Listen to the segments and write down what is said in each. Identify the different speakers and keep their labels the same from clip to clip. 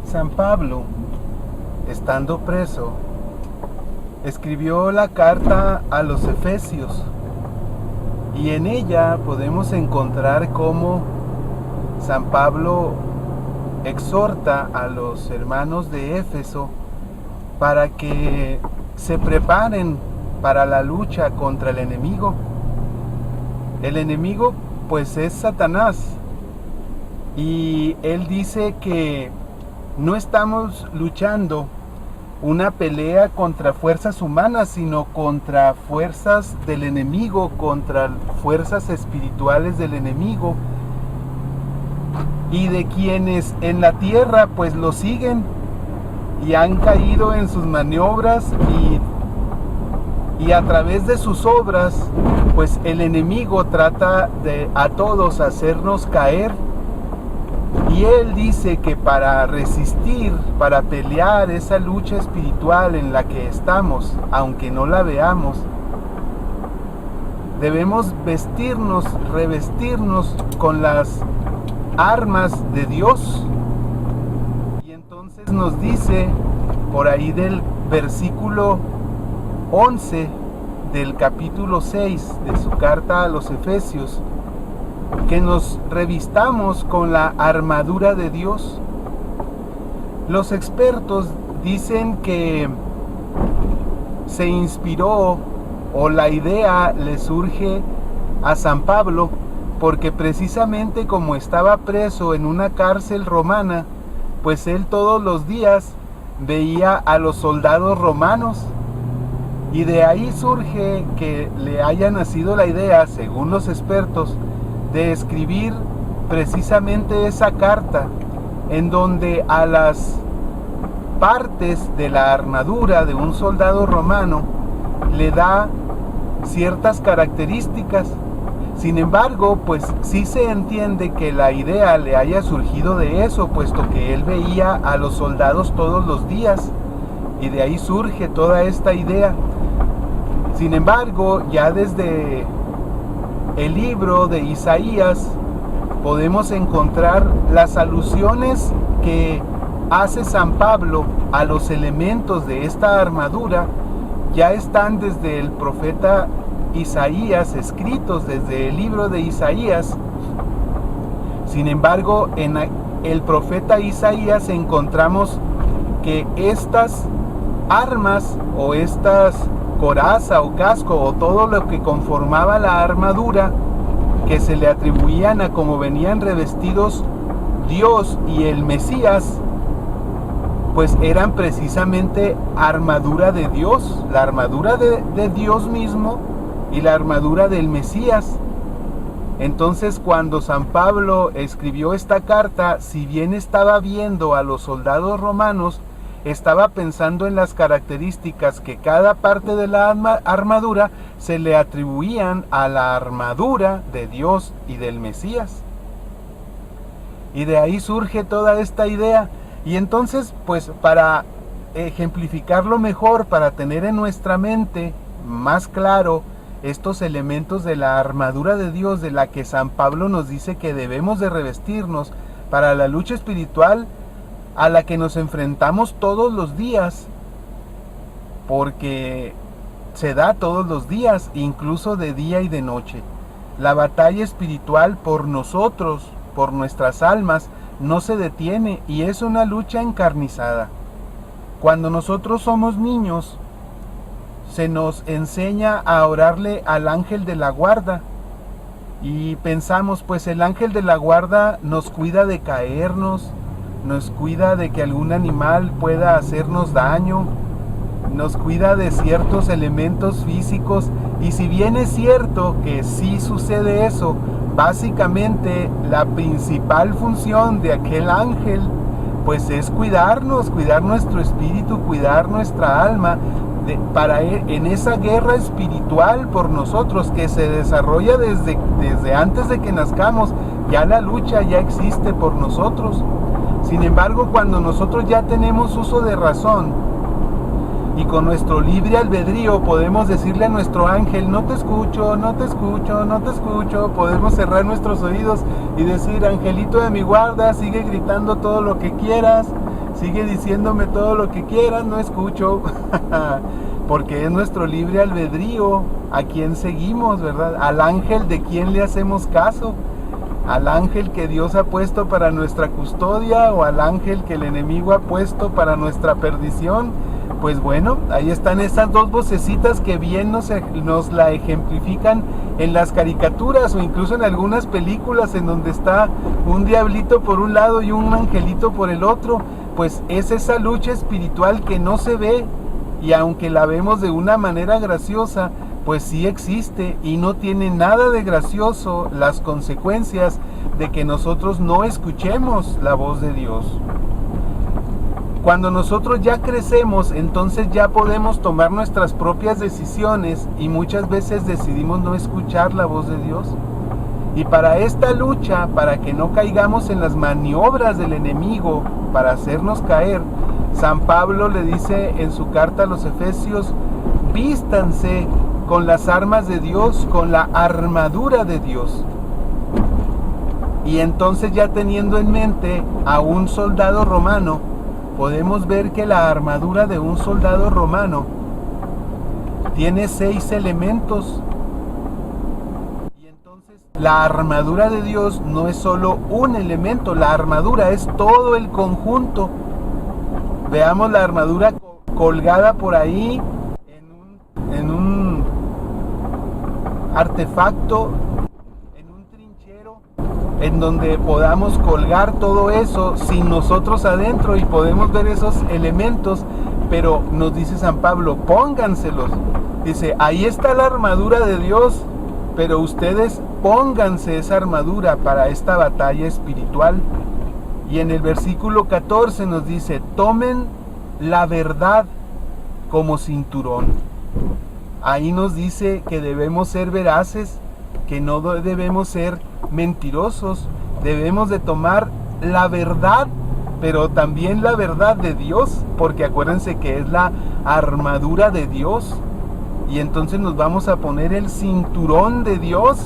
Speaker 1: San Pablo, estando preso, escribió la carta a los Efesios, y en ella podemos encontrar cómo San Pablo exhorta a los hermanos de Éfeso para que se preparen para la lucha contra el enemigo. El enemigo pues es Satanás, y él dice que no estamos luchando una pelea contra fuerzas humanas, sino contra fuerzas del enemigo, contra fuerzas espirituales del enemigo, y de quienes en la tierra pues lo siguen y han caído en sus maniobras, y a través de sus obras pues el enemigo trata de a todos hacernos caer. Y él dice que para resistir, para pelear esa lucha espiritual en la que estamos, aunque no la veamos, debemos vestirnos, revestirnos con las armas de Dios. Y entonces nos dice por ahí del versículo 11 del capítulo 6 de su carta a los Efesios, que nos revistamos con la armadura de Dios. Los expertos dicen que se inspiró, o la idea le surge a San Pablo, porque precisamente como estaba preso en una cárcel romana, pues él todos los días veía a los soldados romanos, y de ahí surge que le haya nacido la idea, según los expertos, de escribir precisamente esa carta, en donde a las partes de la armadura de un soldado romano le da ciertas características. Sin embargo, pues sí se entiende que la idea le haya surgido de eso, puesto que él veía a los soldados todos los días, y de ahí surge toda esta idea. Sin embargo, ya desde el libro de Isaías podemos encontrar las alusiones que hace San Pablo a los elementos de esta armadura. Ya están desde el profeta Isaías, escritos desde el libro de Isaías. Sin embargo, en el profeta Isaías encontramos que estas armas, o estas coraza o casco, o todo lo que conformaba la armadura, que se le atribuían a cómo venían revestidos Dios y el Mesías, pues eran precisamente armadura de Dios, la armadura de Dios mismo y la armadura del Mesías. Entonces, cuando San Pablo escribió esta carta, si bien estaba viendo a los soldados romanos, estaba pensando en las características que cada parte de la armadura se le atribuían a la armadura de Dios y del Mesías. Y de ahí surge toda esta idea. Y entonces, pues para ejemplificarlo mejor, para tener en nuestra mente más claro estos elementos de la armadura de Dios, de la que San Pablo nos dice que debemos de revestirnos para la lucha espiritual a la que nos enfrentamos todos los días, porque se da todos los días, incluso de día y de noche. La batalla espiritual por nosotros, por nuestras almas, no se detiene, y es una lucha encarnizada. Cuando nosotros somos niños, se nos enseña a orarle al ángel de la guarda, y pensamos, pues el ángel de la guarda nos cuida de caernos, nos cuida de que algún animal pueda hacernos daño, nos cuida de ciertos elementos físicos. Y si bien es cierto que sí sucede eso, básicamente la principal función de aquel ángel pues es cuidarnos, cuidar nuestro espíritu, cuidar nuestra alma, para en esa guerra espiritual por nosotros que se desarrolla desde antes de que nazcamos. Ya la lucha ya existe por nosotros. Sin embargo, cuando nosotros ya tenemos uso de razón y con nuestro libre albedrío podemos decirle a nuestro ángel: no te escucho, no te escucho, no te escucho. Podemos cerrar nuestros oídos y decir: angelito de mi guarda, sigue gritando todo lo que quieras, sigue diciéndome todo lo que quieras, no escucho, porque es nuestro libre albedrío a quién seguimos, ¿verdad? Al ángel de quién le hacemos caso, al ángel que Dios ha puesto para nuestra custodia o al ángel que el enemigo ha puesto para nuestra perdición. Pues bueno, ahí están esas dos vocecitas que bien nos la ejemplifican en las caricaturas o incluso en algunas películas en donde está un diablito por un lado y un angelito por el otro. Pues es esa lucha espiritual que no se ve, y aunque la vemos de una manera graciosa, pues sí existe, y no tiene nada de gracioso las consecuencias de que nosotros no escuchemos la voz de Dios. Cuando nosotros ya crecemos, entonces ya podemos tomar nuestras propias decisiones, y muchas veces decidimos no escuchar la voz de Dios. Y para esta lucha, para que no caigamos en las maniobras del enemigo para hacernos caer, San Pablo le dice en su carta a los Efesios: vístanse con las armas de Dios, con la armadura de Dios. Y entonces, ya teniendo en mente a un soldado romano, podemos ver que la armadura de un soldado romano tiene 6 elementos. Y entonces la armadura de Dios no es solo un elemento, la armadura es todo el conjunto. Veamos la armadura colgada por ahí en un artefacto, en un trinchero, en donde podamos colgar todo eso sin nosotros adentro, y podemos ver esos elementos. Pero nos dice San Pablo: pónganselos. Dice, ahí está la armadura de Dios, pero ustedes pónganse esa armadura para esta batalla espiritual. Y en el versículo 14 nos dice: tomen la verdad como cinturón. Ahí nos dice que debemos ser veraces, que no debemos ser mentirosos, debemos de tomar la verdad, pero también la verdad de Dios, porque acuérdense que es la armadura de Dios. Y entonces nos vamos a poner el cinturón de Dios,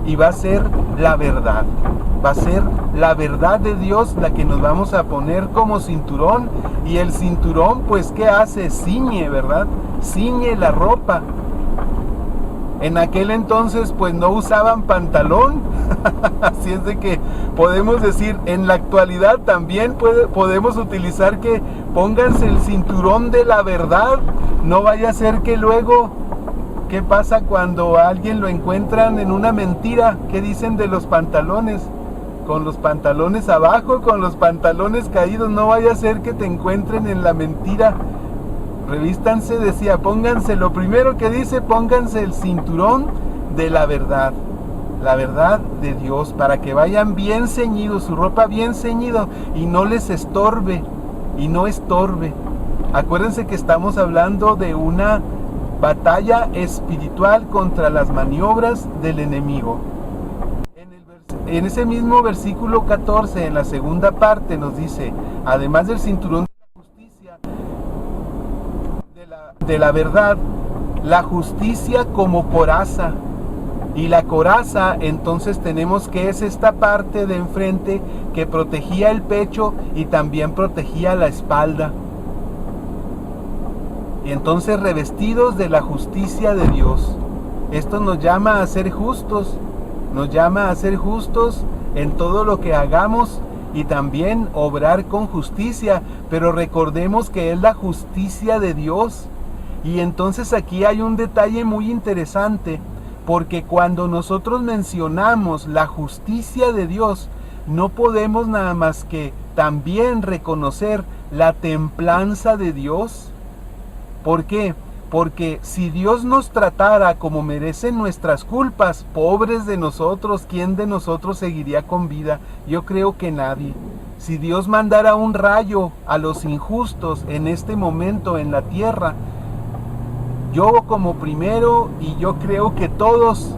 Speaker 1: y va a ser la verdad. Va a ser la verdad de Dios la que nos vamos a poner como cinturón. Y el cinturón, pues, ¿qué hace? Ciñe, ¿verdad? Ciñe la ropa. En aquel entonces, pues, no usaban pantalón. Así es de que podemos decir, en la actualidad también podemos utilizar que pónganse el cinturón de la verdad. No vaya a ser que luego, ¿qué pasa cuando a alguien lo encuentran en una mentira? ¿Qué dicen de los pantalones? Con los pantalones abajo, con los pantalones caídos. No vaya a ser que te encuentren en la mentira. Revístanse, decía, pónganse, lo primero que dice, pónganse el cinturón de la verdad de Dios, para que vayan bien ceñidos, su ropa bien ceñido, y no les estorbe, y no estorbe. Acuérdense que estamos hablando de una batalla espiritual contra las maniobras del enemigo. En ese mismo versículo 14, en la segunda parte, nos dice, además del cinturón de la justicia, de la verdad, la justicia como coraza. Y la coraza, entonces tenemos que es esta parte de enfrente que protegía el pecho y también protegía la espalda. Y entonces, revestidos de la justicia de Dios. Esto nos llama a ser justos. Nos llama a ser justos en todo lo que hagamos, y también obrar con justicia, pero recordemos que es la justicia de Dios. Y entonces aquí hay un detalle muy interesante, porque cuando nosotros mencionamos la justicia de Dios, no podemos nada más que también reconocer la templanza de Dios. ¿Por qué? Porque si Dios nos tratara como merecen nuestras culpas, pobres de nosotros, ¿quién de nosotros seguiría con vida? Yo creo que nadie. Si Dios mandara un rayo a los injustos en este momento en la tierra, yo como primero, y yo creo que todos,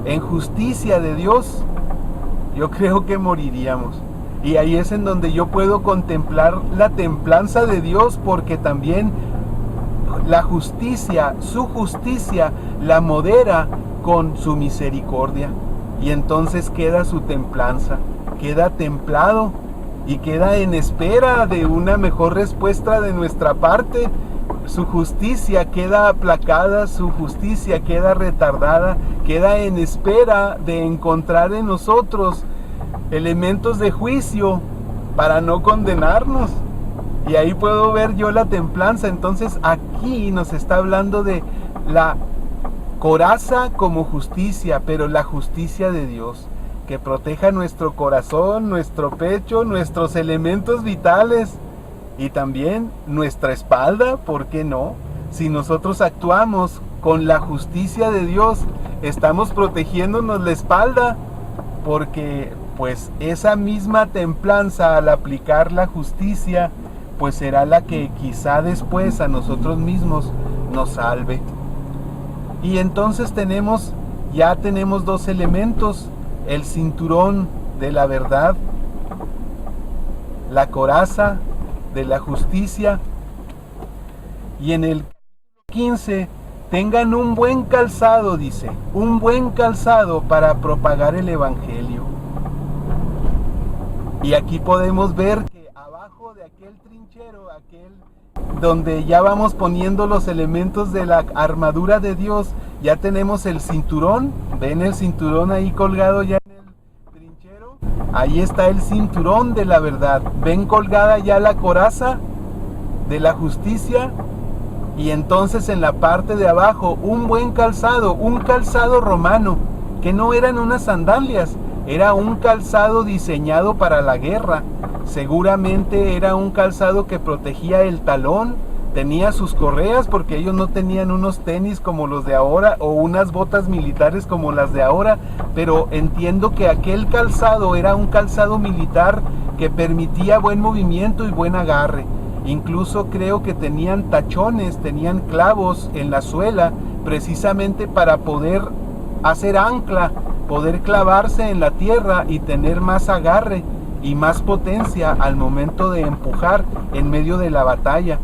Speaker 1: en justicia de Dios, yo creo que moriríamos. Y ahí es en donde yo puedo contemplar la templanza de Dios, porque también la justicia, su justicia, la modera con su misericordia. Y entonces queda su templanza, queda templado. y queda en espera de una mejor respuesta de nuestra parte. Su justicia queda aplacada, su justicia queda retardada, queda en espera de encontrar en nosotros elementos de juicio para no condenarnos. Y ahí puedo ver yo la templanza. Entonces aquí nos está hablando de la coraza como justicia, pero la justicia de Dios, que proteja nuestro corazón, nuestro pecho, nuestros elementos vitales y también nuestra espalda, ¿por qué no? Si nosotros actuamos con la justicia de Dios, estamos protegiéndonos la espalda, porque pues esa misma templanza al aplicar la justicia, pues será la que quizá después a nosotros mismos nos salve. Y entonces ya tenemos dos elementos: el cinturón de la verdad, la coraza de la justicia. Y en el 15, tengan un buen calzado, dice, un buen calzado para propagar el evangelio. Y aquí podemos ver que abajo de aquel trinchero, donde ya vamos poniendo los elementos de la armadura de Dios, ya tenemos el cinturón. ¿Ven el cinturón ahí colgado ya en el trinchero? Ahí está el cinturón de la verdad. ¿Ven colgada ya la coraza de la justicia? Y entonces en la parte de abajo un buen calzado, un calzado romano, que no eran unas sandalias, era un calzado diseñado para la guerra. Seguramente era un calzado que protegía el talón, tenía sus correas, porque ellos no tenían unos tenis como los de ahora o unas botas militares como las de ahora, pero entiendo que aquel calzado era un calzado militar que permitía buen movimiento y buen agarre. Incluso creo que tenían tachones, tenían clavos en la suela, precisamente para poder hacer ancla, poder clavarse en la tierra y tener más agarre y más potencia al momento de empujar en medio de la batalla.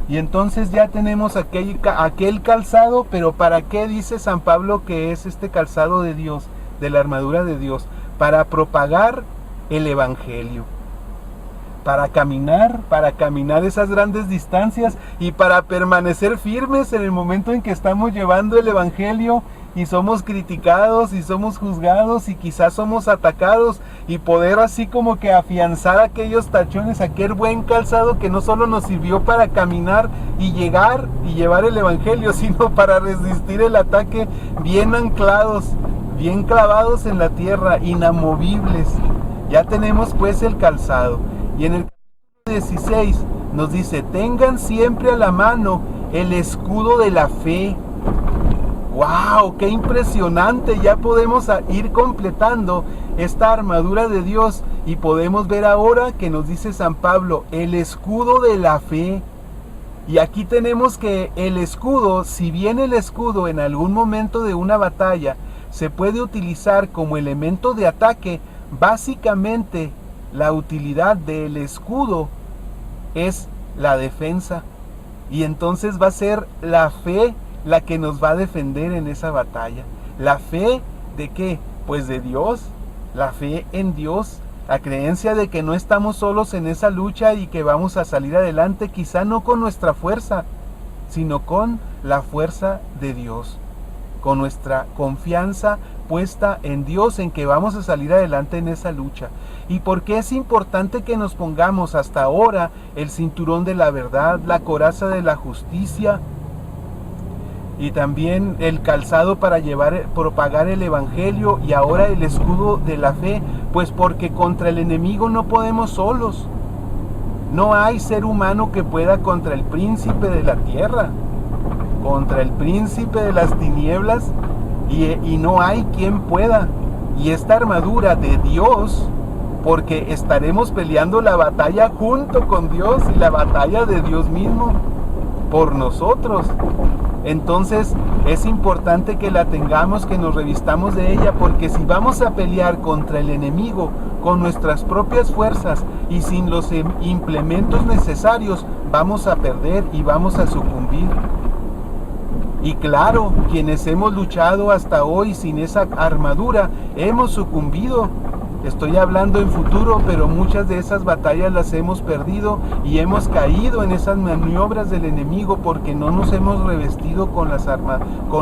Speaker 1: Y entonces ya tenemos aquel calzado, pero ¿para qué dice San Pablo que es este calzado de Dios, de la armadura de Dios? Para propagar el evangelio, para caminar esas grandes distancias y para permanecer firmes en el momento en que estamos llevando el evangelio y somos criticados y somos juzgados y quizás somos atacados, y poder así como que afianzar aquellos tachones, aquel buen calzado que no solo nos sirvió para caminar y llegar y llevar el evangelio, sino para resistir el ataque, bien anclados, bien clavados en la tierra, inamovibles. Ya tenemos pues el calzado. Y en el capítulo 16 nos dice: tengan siempre a la mano el escudo de la fe. ¡Wow! ¡Qué impresionante! Ya podemos ir completando esta armadura de Dios y podemos ver ahora que nos dice San Pablo, el escudo de la fe. Y aquí tenemos que el escudo, si bien el escudo en algún momento de una batalla se puede utilizar como elemento de ataque, básicamente la utilidad del escudo es la defensa. Y entonces va a ser la fe la que nos va a defender en esa batalla. ¿La fe de qué? Pues de Dios, la fe en Dios, la creencia de que no estamos solos en esa lucha y que vamos a salir adelante, quizá no con nuestra fuerza, sino con la fuerza de Dios, con nuestra confianza puesta en Dios, en que vamos a salir adelante en esa lucha. ¿Y por qué es importante que nos pongamos hasta ahora el cinturón de la verdad, la coraza de la justicia y también el calzado para propagar el evangelio, y ahora el escudo de la fe? Pues porque contra el enemigo no podemos solos. No hay ser humano que pueda contra el príncipe de la tierra, contra el príncipe de las tinieblas, y no hay quien pueda. Y esta armadura de Dios, porque estaremos peleando la batalla junto con Dios y la batalla de Dios mismo por nosotros. Entonces es importante que la tengamos, que nos revistamos de ella, porque si vamos a pelear contra el enemigo con nuestras propias fuerzas y sin los implementos necesarios, vamos a perder y vamos a sucumbir. Y claro, quienes hemos luchado hasta hoy sin esa armadura, hemos sucumbido. Estoy hablando en futuro, pero muchas de esas batallas las hemos perdido y hemos caído en esas maniobras del enemigo porque no nos hemos revestido con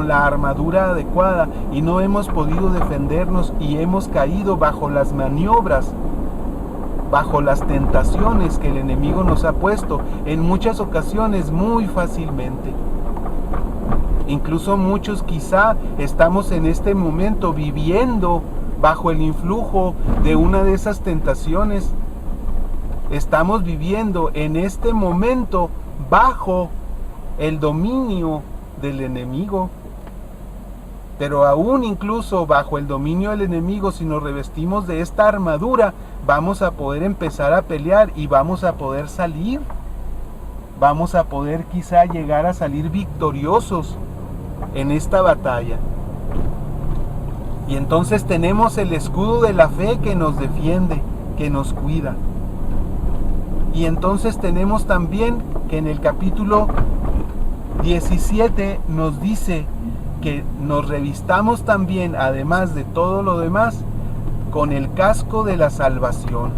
Speaker 1: la armadura adecuada y no hemos podido defendernos y hemos caído bajo las maniobras, bajo las tentaciones que el enemigo nos ha puesto en muchas ocasiones muy fácilmente. Incluso muchos quizá estamos en este momento viviendo bajo el influjo de una de esas tentaciones. Estamos viviendo en este momento bajo el dominio del enemigo. Pero aún incluso bajo el dominio del enemigo, si nos revestimos de esta armadura, vamos a poder empezar a pelear y vamos a poder salir. Vamos a poder quizá llegar a salir victoriosos en esta batalla. Y entonces tenemos el escudo de la fe que nos defiende, que nos cuida. Y entonces tenemos también que en el capítulo 17 nos dice que nos revistamos también, además de todo lo demás, con el casco de la salvación.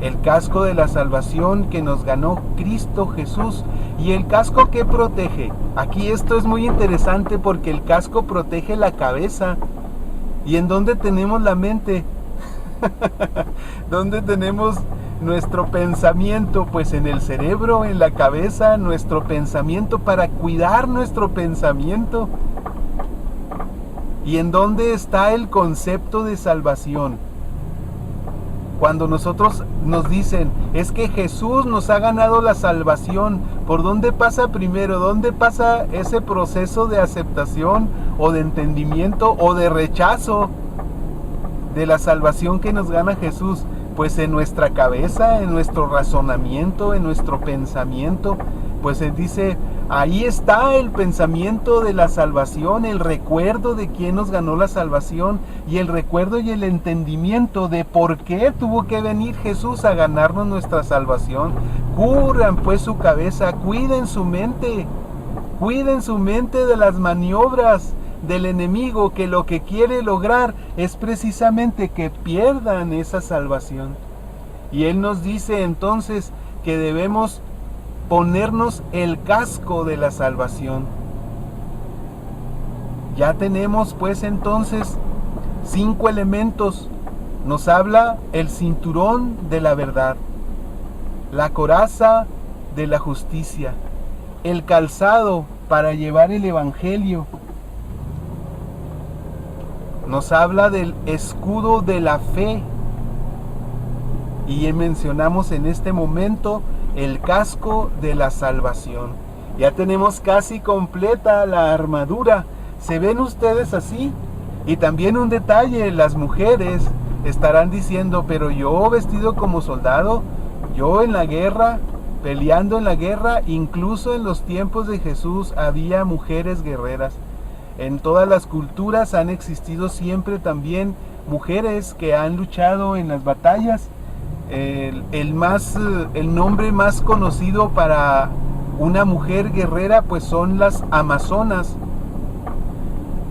Speaker 1: El casco de la salvación que nos ganó Cristo Jesús. Y el casco que protege. Aquí esto es muy interesante porque el casco protege la cabeza. ¿Y en dónde tenemos la mente? ¿Dónde tenemos nuestro pensamiento? Pues en el cerebro, en la cabeza, nuestro pensamiento, para cuidar nuestro pensamiento. ¿Y en dónde está el concepto de salvación? Cuando nosotros nos dicen, es que Jesús nos ha ganado la salvación, ¿por dónde pasa primero? ¿Dónde pasa ese proceso de aceptación o de entendimiento o de rechazo de la salvación que nos gana Jesús? Pues en nuestra cabeza, en nuestro razonamiento, en nuestro pensamiento. Pues Él dice, ahí está el pensamiento de la salvación, el recuerdo de quién nos ganó la salvación y el recuerdo y el entendimiento de por qué tuvo que venir Jesús a ganarnos nuestra salvación. Cubran pues su cabeza, cuiden su mente de las maniobras del enemigo, que lo que quiere lograr es precisamente que pierdan esa salvación. Y Él nos dice entonces que debemos ponernos el casco de la salvación. Ya tenemos pues entonces 5 elementos. Nos habla el cinturón de la verdad, la coraza de la justicia, el calzado para llevar el evangelio. Nos habla del escudo de la fe. Y mencionamos en este momento el casco de la salvación. Ya tenemos casi completa la armadura. ¿Se ven ustedes así? Y también un detalle, las mujeres estarán diciendo, pero yo vestido como soldado, yo en la guerra, peleando en la guerra, incluso en los tiempos de Jesús había mujeres guerreras. En todas las culturas han existido siempre también mujeres que han luchado en las batallas. El nombre más conocido para una mujer guerrera pues son las amazonas.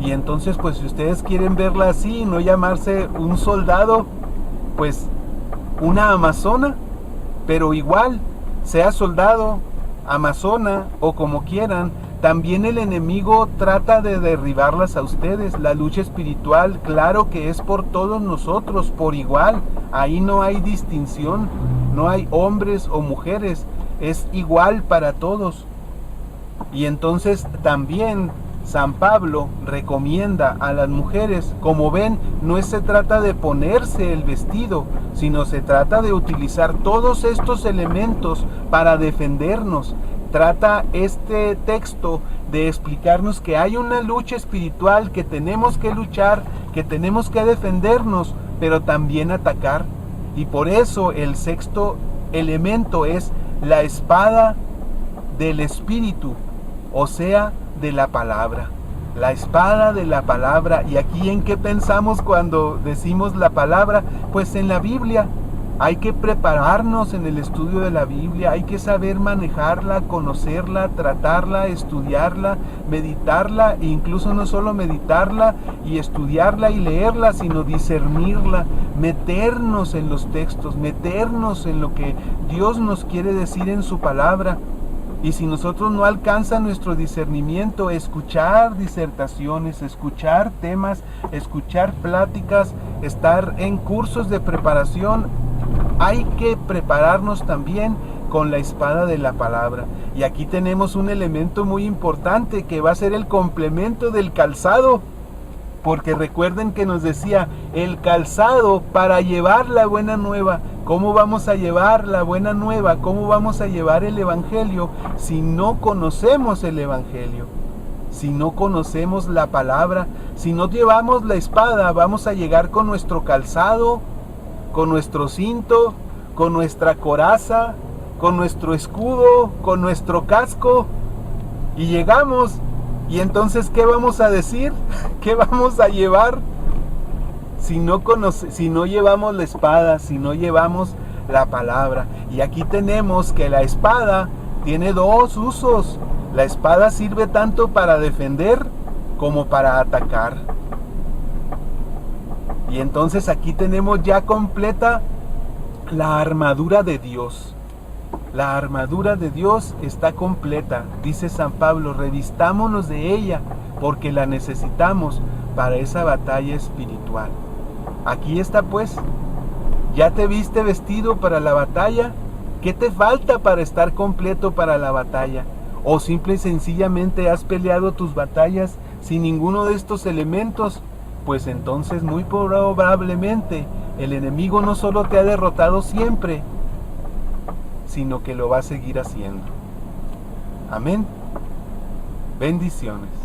Speaker 1: Y entonces pues si ustedes quieren verla así, no llamarse un soldado, pues una amazona, pero igual, sea soldado, amazona o como quieran, también el enemigo trata de derribarlas a ustedes. La lucha espiritual, claro que es por todos nosotros, por igual. Ahí no hay distinción, no hay hombres o mujeres, es igual para todos. Y entonces también San Pablo recomienda a las mujeres, como ven, no se trata de ponerse el vestido, sino se trata de utilizar todos estos elementos para defendernos. Trata este texto de explicarnos que hay una lucha espiritual, que tenemos que luchar, que tenemos que defendernos, pero también atacar. Y por eso el sexto elemento es la espada del Espíritu, o sea, de la palabra. La espada de la palabra. ¿Y aquí en qué pensamos cuando decimos la palabra? Pues en la Biblia. Hay que prepararnos en el estudio de la Biblia, hay que saber manejarla, conocerla, tratarla, estudiarla, meditarla, e incluso no solo meditarla y estudiarla y leerla, sino discernirla, meternos en los textos, meternos en lo que Dios nos quiere decir en su palabra. Y si nosotros no alcanza nuestro discernimiento, escuchar disertaciones, escuchar temas, escuchar pláticas, estar en cursos de preparación, hay que prepararnos también con la espada de la palabra. Y aquí tenemos un elemento muy importante que va a ser el complemento del calzado. Porque recuerden que nos decía, el calzado para llevar la buena nueva. ¿Cómo vamos a llevar la buena nueva? ¿Cómo vamos a llevar el evangelio si no conocemos el evangelio? Si no conocemos la palabra, si no llevamos la espada, vamos a llegar con nuestro calzado, con nuestro cinto, con nuestra coraza, con nuestro escudo, con nuestro casco, y llegamos, y entonces ¿qué vamos a decir? ¿Qué vamos a llevar? Si no llevamos la espada, si no llevamos la palabra. Y aquí tenemos que la espada tiene dos usos. La espada sirve tanto para defender como para atacar. Y entonces aquí tenemos ya completa la armadura de Dios. La armadura de Dios está completa. Dice San Pablo, revistámonos de ella porque la necesitamos para esa batalla espiritual. Aquí está pues. ¿Ya te viste vestido para la batalla? ¿Qué te falta para estar completo para la batalla? ¿O simple y sencillamente has peleado tus batallas sin ninguno de estos elementos? Pues entonces muy probablemente el enemigo no solo te ha derrotado siempre, sino que lo va a seguir haciendo. Amén. Bendiciones.